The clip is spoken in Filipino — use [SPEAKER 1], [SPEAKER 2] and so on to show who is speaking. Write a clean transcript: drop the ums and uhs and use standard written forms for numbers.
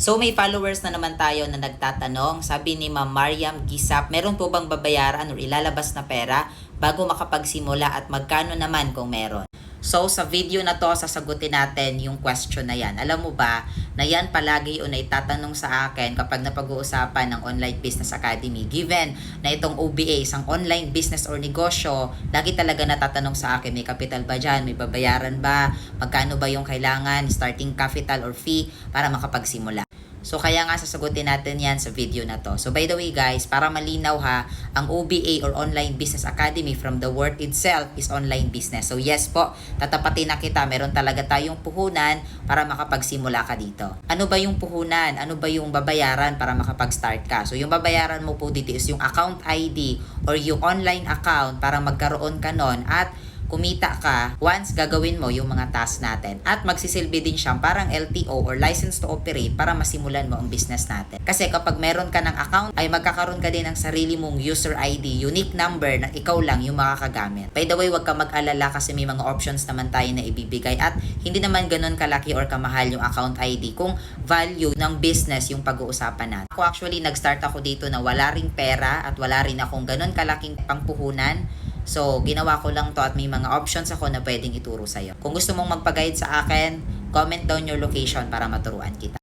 [SPEAKER 1] So may followers na naman tayo na nagtatanong, sabi ni Ma'am Mariam Gisap, meron po bang babayaran o ilalabas na pera bago makapagsimula at magkano naman kung meron? So sa video na to, sasagutin natin yung question na yan. Alam mo ba na yan palagi o naitatanong sa akin kapag napag-uusapan ng Online Business Academy. Given na itong OBA, isang online business or negosyo, lagi talaga natatanong sa akin, may capital ba dyan? May babayaran ba? Magkano ba yung kailangan? Starting capital or fee para makapagsimula? So kaya nga sasagutin natin yan sa video na to. So by the way guys, para malinaw ha, ang OBA or Online Business Academy from the word itself is online business. So yes po, tatapatin na kita, meron talaga tayong puhunan para makapagsimula ka dito. Ano ba yung puhunan? Ano ba yung babayaran para makapag-start ka? So yung babayaran mo po dito is yung account ID or yung online account para magkaroon ka nun at kumita ka once gagawin mo yung mga tasks natin. At magsisilbi din siyang parang LTO or license to operate para masimulan mo ang business natin. Kasi kapag meron ka ng account, ay magkakaroon ka din ng sarili mong user ID, unique number na ikaw lang yung makakagamit. By the way, wag ka mag-alala kasi may mga options naman tayo na ibibigay at hindi naman ganun kalaki or kamahal yung account ID kung value ng business yung pag-uusapan natin. Ako actually, nag-start ako dito na wala ring pera at wala rin akong ganun kalaking pangpuhunan. So, ginawa ko lang to at may mga options ako na pwedeng ituro sa'yo. Kung gusto mong magpag-guide sa akin, comment down your location para maturuan kita.